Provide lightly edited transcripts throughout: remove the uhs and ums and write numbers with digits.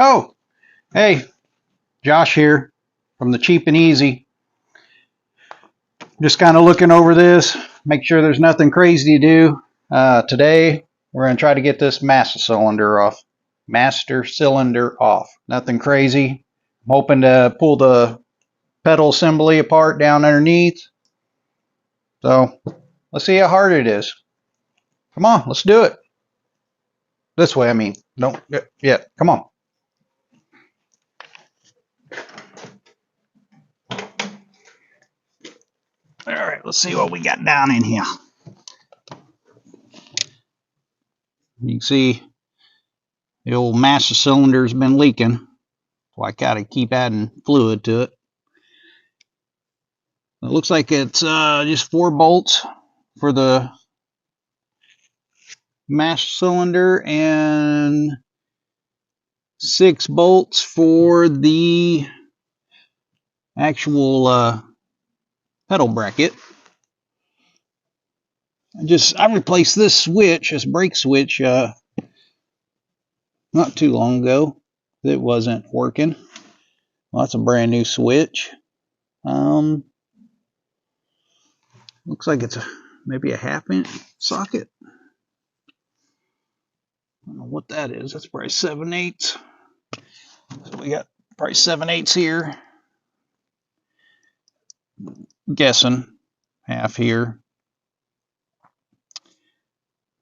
Oh, hey, Josh here from the Cheap and Easy. Just kind of looking over this, make sure there's nothing crazy to do. Today, we're going to try to get this master cylinder off. Nothing crazy. I'm hoping to pull the pedal assembly apart down underneath. So, let's see how hard it is. Come on, let's do it. This way, I mean. Don't, yeah, come on. All right, let's see what we got down in here. You can see the old master cylinder's been leaking, so I gotta keep adding fluid to it. It looks like it's just 4 bolts for the master cylinder and 6 bolts for the actual pedal bracket. I replaced this switch, this brake switch, not too long ago. It wasn't working. Well, that's a brand new switch. Looks like it's maybe a 1/2 inch socket. I don't know what that is. That's probably 7/8. So we got probably 7/8 here. I'm guessing half here.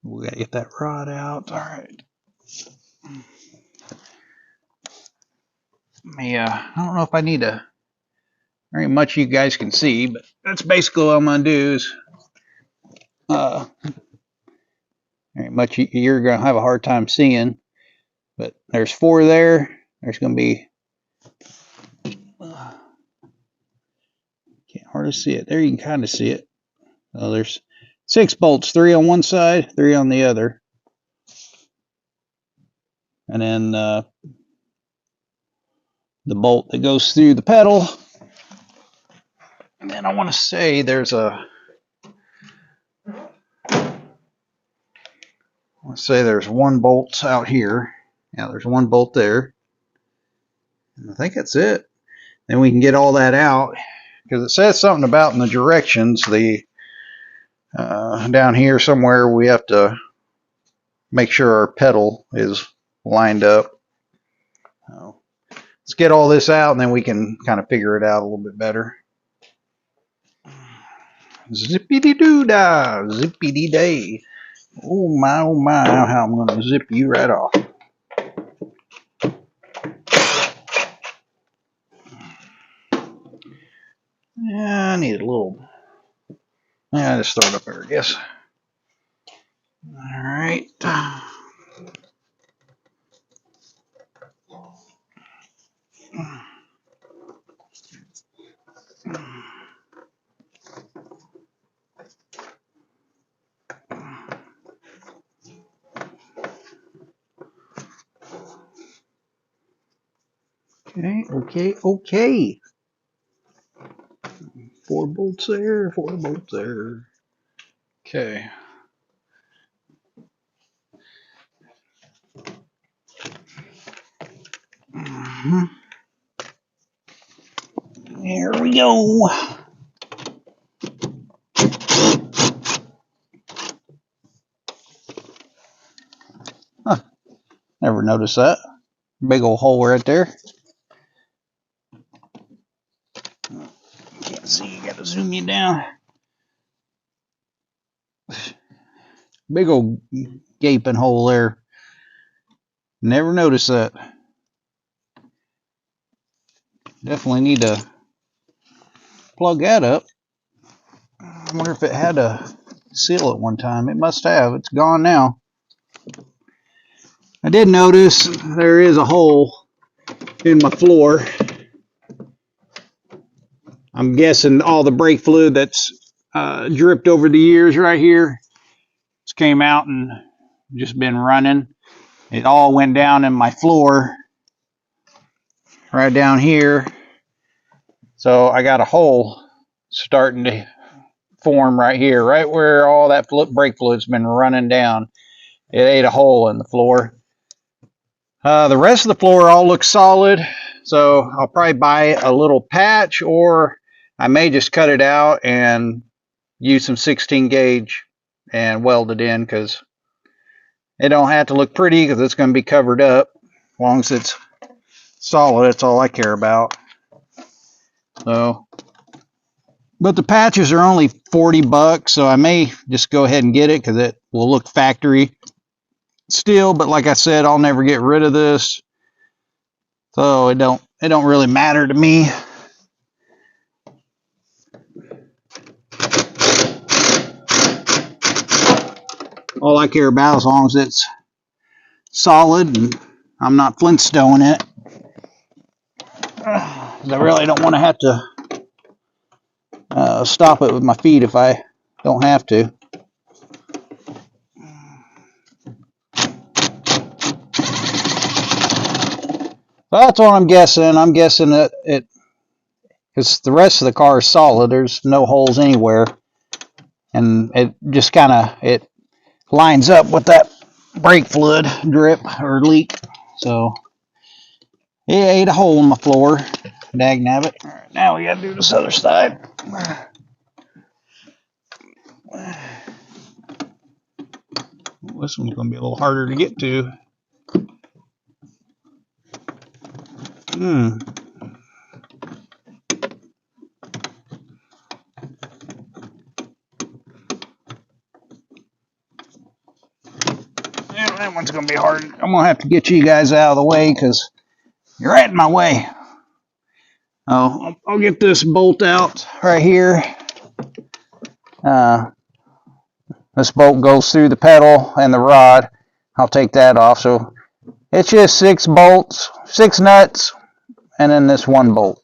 We gotta get that rod out. All right. I don't know if I need to very much you guys can see, but that's basically what I'm gonna do is very much you're gonna have a hard time seeing, but there's 4 there. There's gonna be can't hardly see it. There you can kind of see it. There's 6 bolts, 3 on one side, 3 on the other, and then the bolt that goes through the pedal. And then I want to say there's there's 1 bolt out here. Yeah, there's 1 bolt there. And I think that's it. Then we can get all that out because it says something about in the directions. The down here somewhere we have to make sure our pedal is lined up. Let's get all this out and then we can kind of figure it out a little bit better. Zippity-doo-dah, zippity-day. Oh my, how I'm going to zip you right off. Yeah, I need a little. Yeah, just throw it up there, I guess. All right. Okay. 4 bolts there, 4 bolts there. Okay. There we go. Huh. Never noticed that. Big old hole right there. Can't see, gotta zoom you down. Big old gaping hole there. Never noticed that. Definitely need to plug that up. I wonder if it had a seal at one time. It must have. It's gone now. I did notice there is a hole in my floor. I'm guessing all the brake fluid that's dripped over the years right here just came out and just been running. It all went down in my floor right down here. So I got a hole starting to form right here, right where all that brake fluid's been running down. It ate a hole in the floor. The rest of the floor all looks solid, so I'll probably buy a little patch, or I may just cut it out and use some 16 gauge and weld it in, because it don't have to look pretty because it's going to be covered up. As long as it's solid, that's all I care about. So, but the patches are only 40 bucks, so I may just go ahead and get it because it will look factory still. But like I said, I'll never get rid of this, so it don't really matter to me. All I care about, as long as it's solid and I'm not Flintstoning it. I really don't want to have to stop it with my feet if I don't have to. So that's what I'm guessing. I'm guessing that because the rest of the car is solid. There's no holes anywhere, and it just kind of lines up with that brake fluid drip or leak. So it ate a hole in my floor. Dag nabbit. All right, now we got to do this other side. This one's going to be a little harder to get to. Yeah, that one's going to be hard. I'm going to have to get you guys out of the way because you're right in my way. Oh, I'll get this bolt out right here. This bolt goes through the pedal and the rod. I'll take that off. So it's just 6 bolts, 6 nuts, and then this one bolt.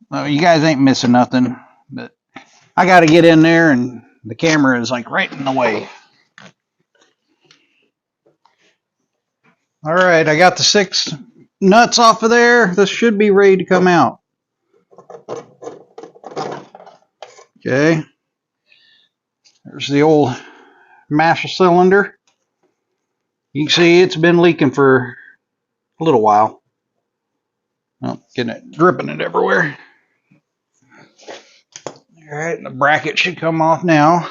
Well, you guys ain't missing nothing, but I got to get in there, and the camera is like right in the way. All right, I got the 6 nuts off of there. This should be ready to come out. Okay. There's the old master cylinder. You can see it's been leaking for a little while. Oh, getting it, dripping it everywhere. All right, and the bracket should come off now.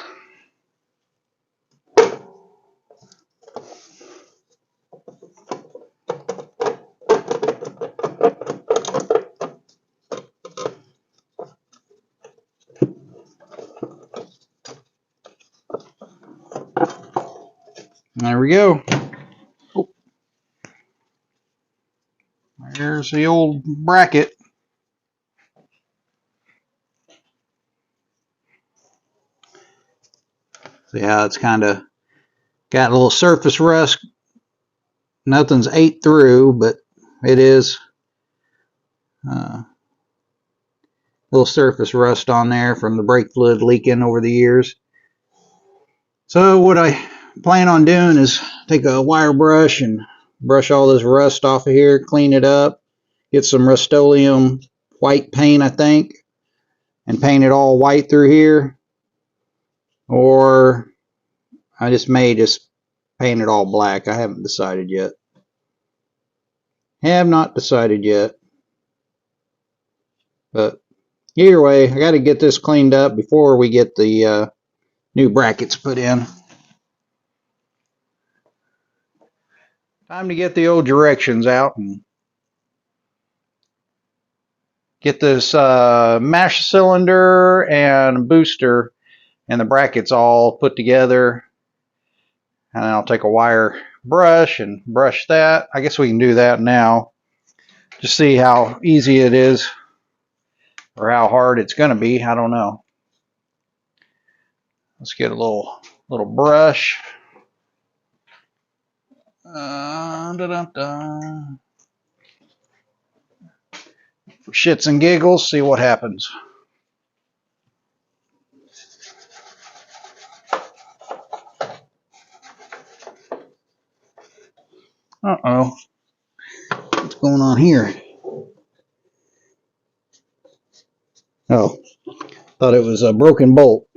There we go. Oh. There's the old bracket. See how it's kind of got a little surface rust. Nothing's ate through, but it is a little surface rust on there from the brake fluid leaking over the years. So what I plan on doing is take a wire brush and brush all this rust off of here, clean it up, get some Rust-Oleum white paint, I think, and paint it all white through here. Or I may just paint it all black. I haven't decided yet. Have not decided yet. But either way, I got to get this cleaned up before we get the new brackets put in. Time to get the old directions out and get this master cylinder and booster and the brackets all put together. And then I'll take a wire brush and brush that. I guess we can do that now. Just see how easy it is or how hard it's going to be. I don't know. Let's get a little brush. For shits and giggles, see what happens. Uh-oh. What's going on here? Oh, thought it was a broken bolt.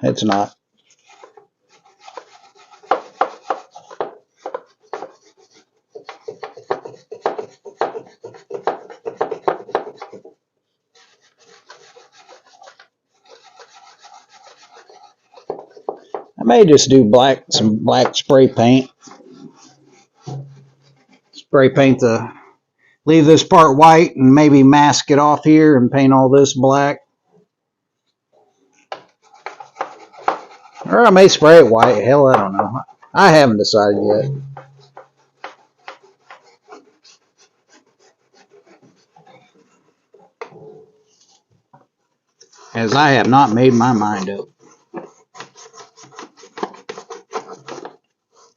It's not. may just do some black spray paint. Spray paint leave this part white and maybe mask it off here and paint all this black. Or I may spray it white. Hell, I don't know. I haven't decided yet. As I have not made my mind up.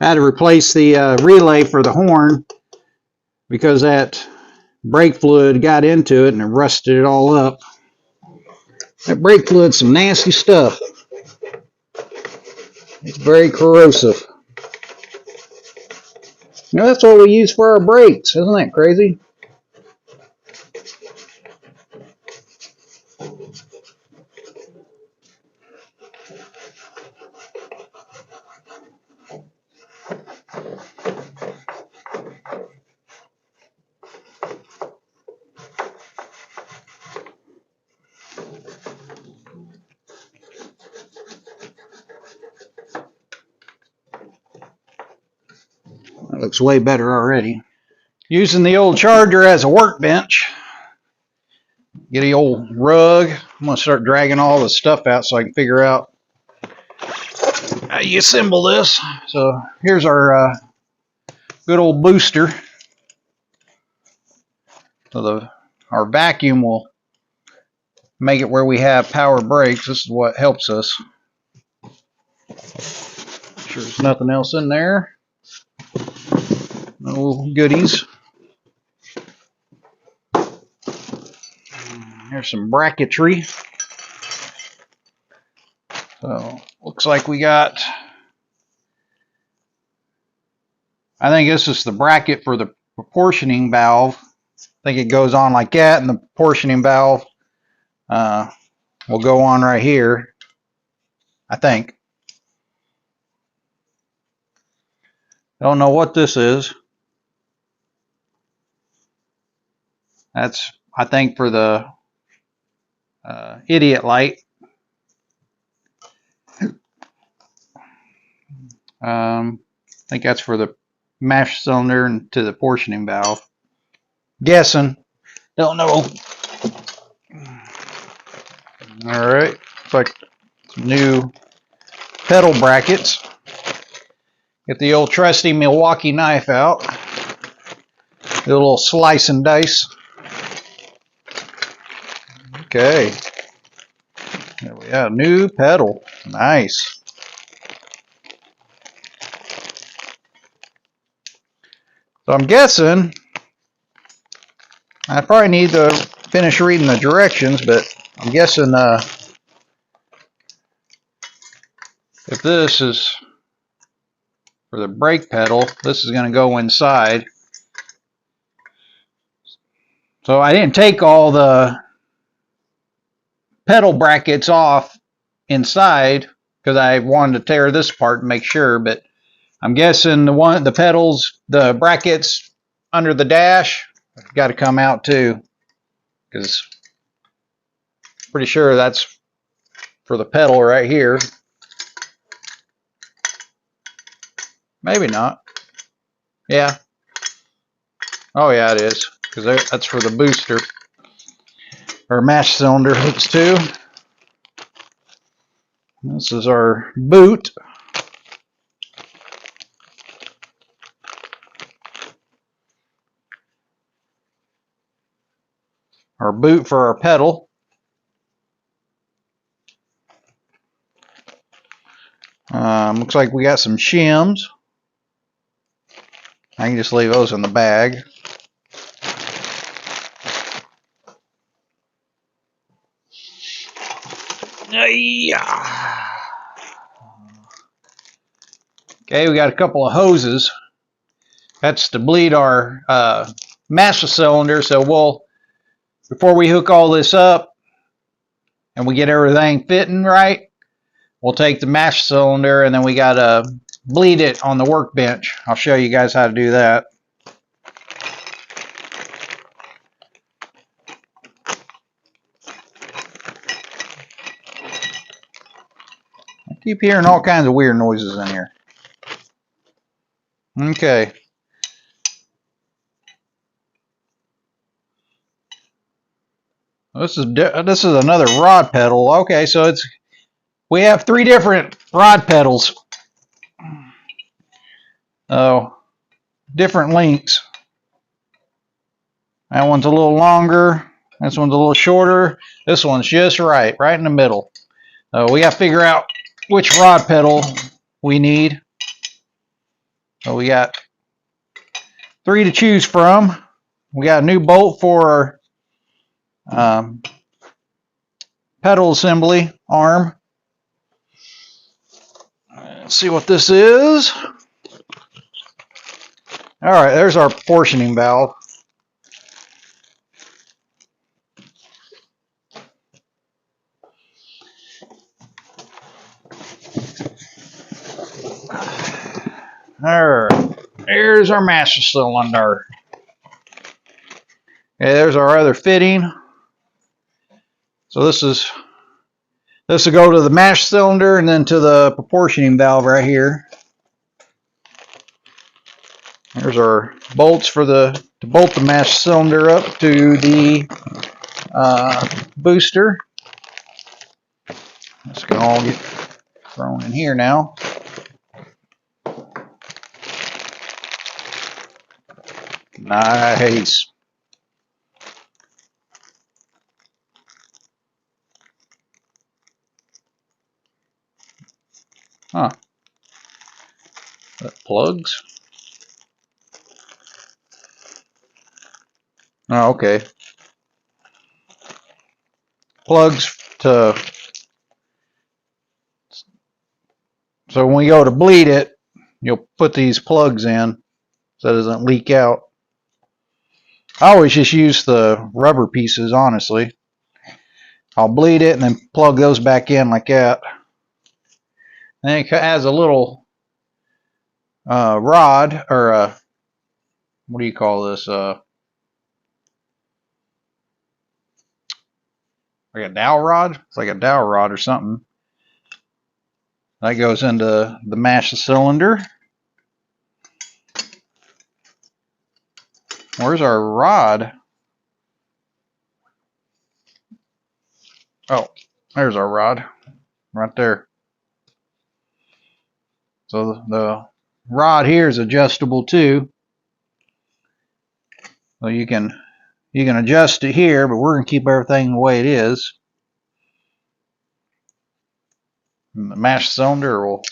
I had to replace the relay for the horn because that brake fluid got into it and it rusted it all up. That brake fluid's some nasty stuff. It's very corrosive. You know, that's what we use for our brakes. Isn't that crazy? That looks way better already. Using the old charger as a workbench. Get the old rug. I'm going to start dragging all the stuff out so I can figure out how you assemble this. So here's our good old booster. So our vacuum will make it where we have power brakes. This is what helps us. Sure there's nothing else in there. No goodies. Here's some bracketry. So looks like we got, I think this is the bracket for the proportioning valve. I think it goes on like that, and the proportioning valve will go on right here, I think. I don't know what this is. That's, I think, for the idiot light. I think that's for the mash cylinder and to the portioning valve. Guessing. Don't know. Alright. Looks like some new pedal brackets. Get the old trusty Milwaukee knife out. Do a little slice and dice. Okay. There we have new pedal. Nice. So I'm guessing I probably need to finish reading the directions, but I'm guessing if this is for the brake pedal, this is going to go inside. So I didn't take all the pedal brackets off inside because I wanted to tear this apart and make sure, but I'm guessing the pedals, the brackets under the dash got to come out too, because pretty sure that's for the pedal right here. Maybe not. Yeah. Oh yeah, it is, because that's for the booster or mash cylinder hooks too. This is our boot. Our boot for our pedal. Looks like we got some shims. I can just leave those in the bag. Okay, we got a couple of hoses. That's to bleed our master cylinder. So before we hook all this up and we get everything fitting right, we'll take the master cylinder and then we gotta bleed it on the workbench. I'll show you guys how to do that. Keep hearing all kinds of weird noises in here. Okay. This is another rod pedal. Okay, so we have 3 different rod pedals. Oh, different lengths. That one's a little longer. This one's a little shorter. This one's just right in the middle. So we got to figure out which rod pedal we need. So we got 3 to choose from. We got a new bolt for our pedal assembly arm. Let's see what this is. All right, there's our proportioning valve. There's our master cylinder. Okay, there's our other fitting. So this will go to the master cylinder and then to the proportioning valve right here. There's our bolts to bolt the master cylinder up to the booster. This can all get thrown in here now. Nice. Huh. That plugs. Oh, okay. Plugs to... So when we go to bleed it, you'll put these plugs in so it doesn't leak out. I always just use the rubber pieces, honestly. I'll bleed it and then plug those back in like that. And it has a little rod, or what do you call this? Like a dowel rod? It's like a dowel rod or something. That goes into the master cylinder. Where's our rod? Oh, there's our rod. Right there. So the rod here is adjustable too. So you can adjust it here, but we're going to keep everything the way it is. And the master cylinder will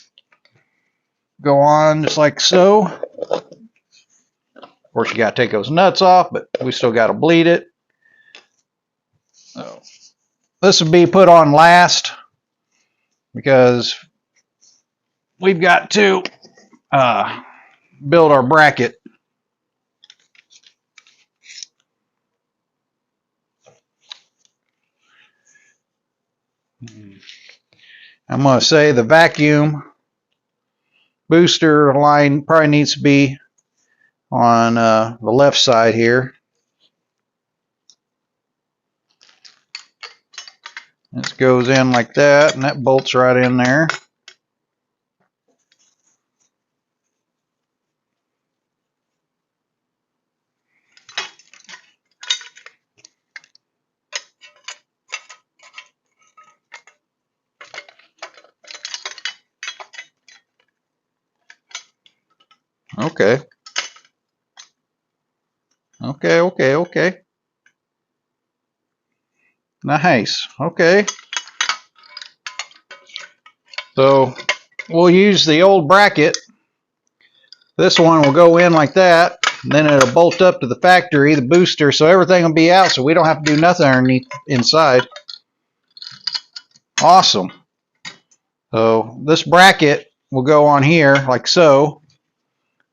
go on just like so. Of course, you got to take those nuts off, but we still got to bleed it. So this will be put on last because we've got to build our bracket. I'm going to say the vacuum booster line probably needs to be on the left side here. This goes in like that, and that bolts right in there. Okay. Okay. Nice. Okay. So we'll use the old bracket. This one will go in like that. Then it'll bolt up to the factory, the booster, so everything will be out, so we don't have to do nothing underneath inside. Awesome. So this bracket will go on here like so.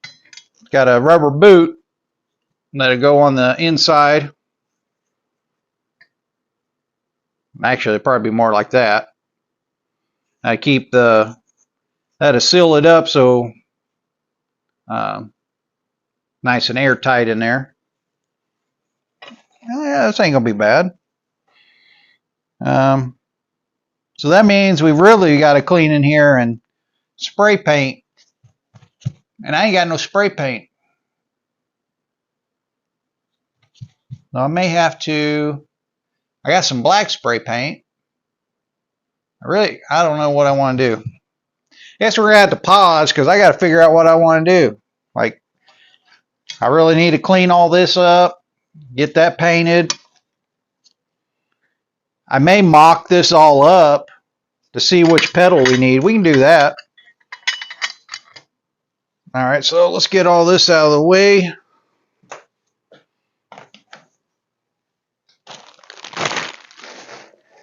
It's got a rubber boot that'll go on the inside. Actually, it'll probably be more like that. I keep that'll seal it up so nice and airtight in there. Yeah, this ain't gonna be bad. So that means we've really got to clean in here and spray paint. And I ain't got no spray paint. So I may have to, I got some black spray paint. I don't know what I want to do. I guess we're going to have to pause because I got to figure out what I want to do. Like, I really need to clean all this up, get that painted. I may mock this all up to see which pedal we need. We can do that. All right, so let's get all this out of the way.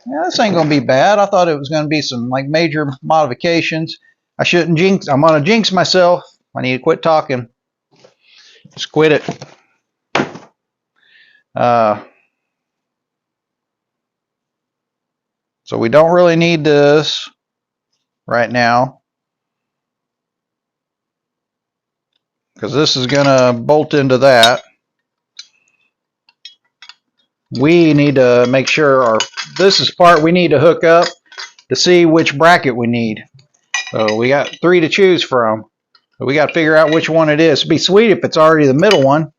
Yeah, this ain't gonna be bad. I thought it was gonna be some like major modifications. I shouldn't jinx. I'm gonna jinx myself. I need to quit talking. Just quit it. So we don't really need this right now because this is gonna bolt into that. We need to make sure this is part we need to hook up to see which bracket we need. So we got 3 to choose from. So we got to figure out which one it is. It'd be sweet if it's already the middle one.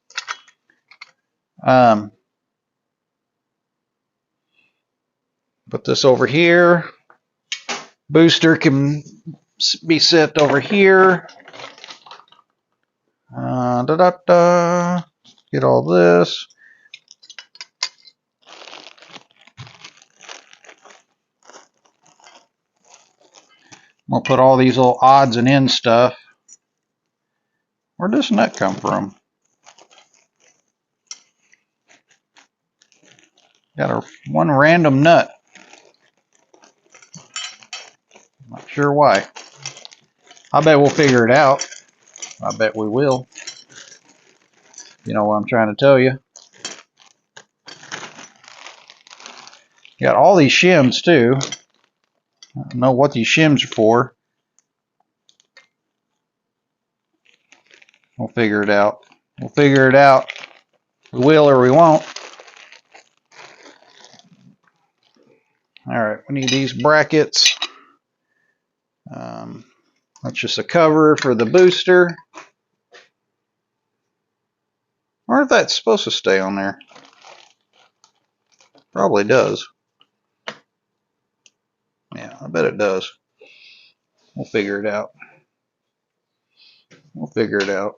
Put this over here. Booster can be set over here. Get all this. We'll put all these little odds and ends stuff. Where does nut come from? Got one random nut. Not sure why. I bet we'll figure it out. I bet we will. You know what I'm trying to tell you. Got all these shims too. I don't know what these shims are for. We'll figure it out. We'll figure it out. We will or we won't. Alright, we need these brackets. That's just a cover for the booster. I wonder if that's supposed to stay on there. Probably does. Yeah, I bet it does. We'll figure it out. We'll figure it out.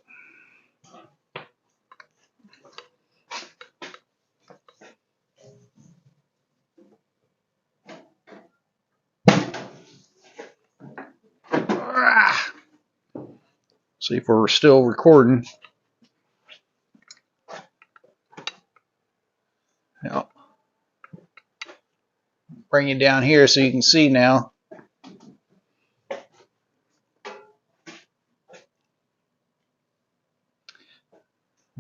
See if we're still recording. Yep. Bring you down here so you can see now.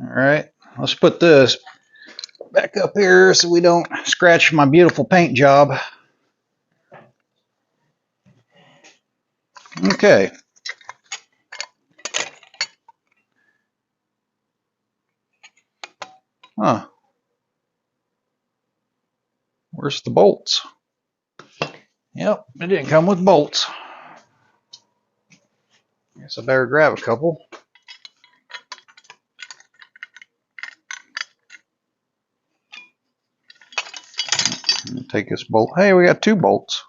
Alright, let's put this back up here so we don't scratch my beautiful paint job. Okay. Huh. Where's the bolts? Yep, it didn't come with bolts. Guess I better grab a couple. Take this bolt. Hey, we got 2 bolts.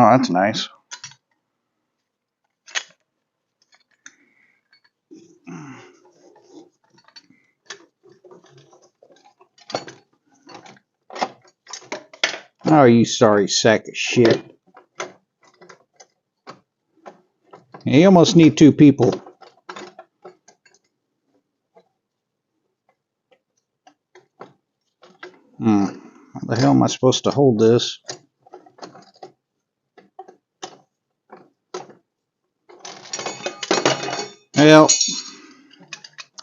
Oh, that's nice. Oh, you sorry sack of shit. You almost need two people. How the hell am I supposed to hold this? Well,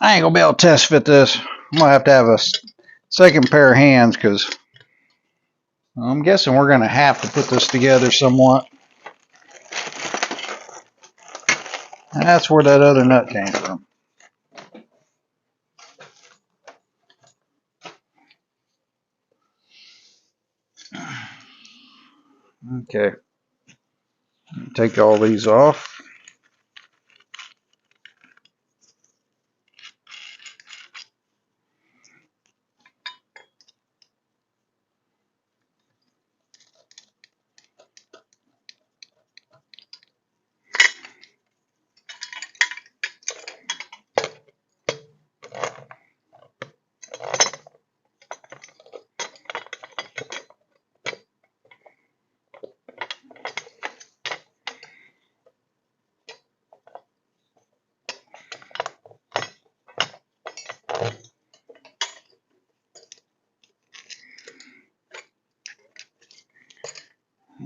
I ain't gonna be able to test fit this. I'm gonna have to have a second pair of hands because I'm guessing we're gonna have to put this together somewhat. That's where that other nut came from. Okay. Take all these off.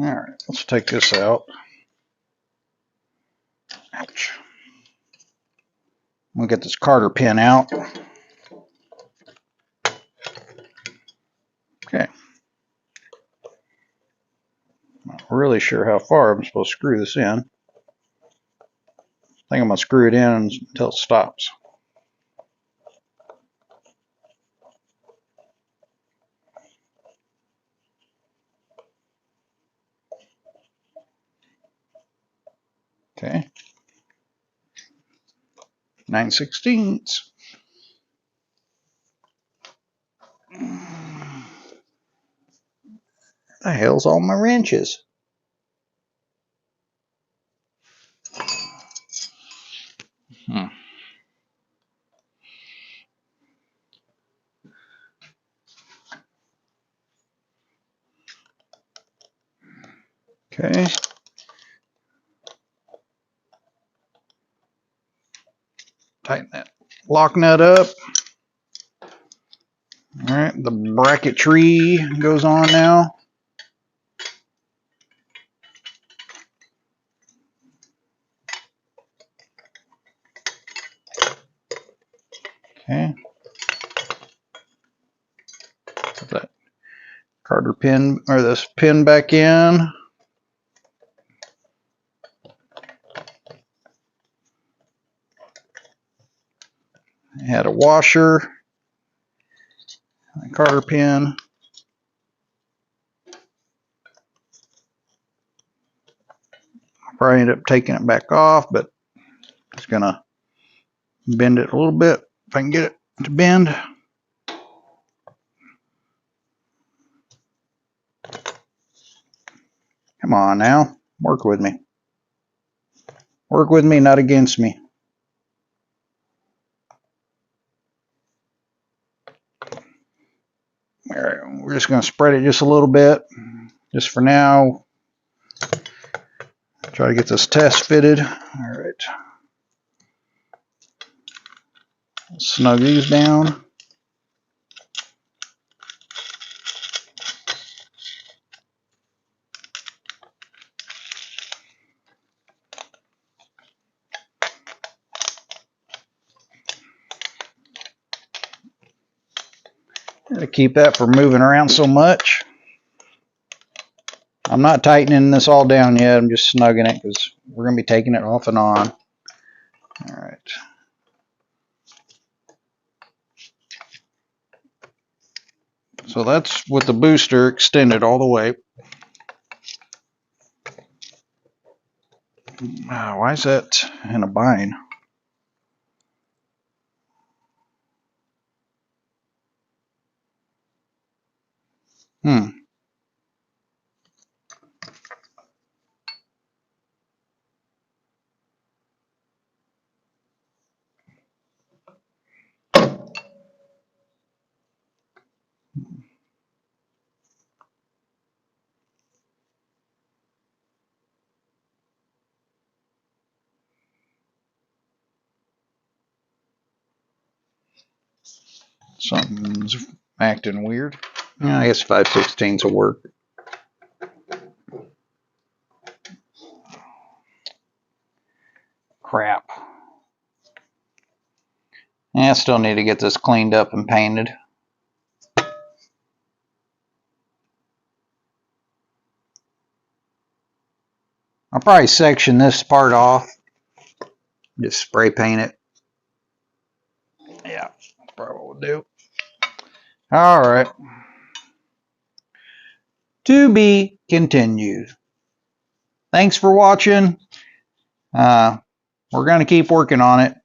All right, let's take this out. Ouch. We'll get this Carter pin out. Okay. Not really sure how far I'm supposed to screw this in. I think I'm going to screw it in until it stops. Okay. 9/16. The hell's all my wrenches? Okay. Tighten that lock nut up. All right, the bracketry goes on now. Okay. Put that Carter pin or this pin back in. Had a washer, a Carter pin. I'll probably end up taking it back off, but just gonna bend it a little bit if I can get it to bend. Come on now, work with me. Work with me, not against me. All right, we're just going to spread it just a little bit, just for now. Try to get this test fitted. All right. Snug these down. To keep that from moving around so much. I'm not tightening this all down yet. I'm just snugging it because we're going to be taking it off and on. All right. So that's with the booster extended all the way. Why is that in a bind? Something's acting weird. I guess 5/16 will work. Crap. I still need to get this cleaned up and painted. I'll probably section this part off. Just spray paint it. Yeah, probably what we'll do. Alright. To be continued. Thanks for watching. We're going to keep working on it.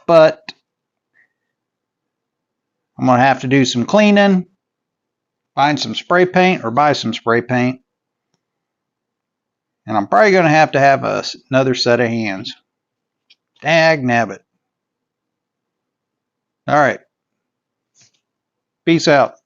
But I'm going to have to do some cleaning. Find some spray paint or buy some spray paint. And I'm probably going to have another set of hands. Dag nabbit. Alright. Peace out.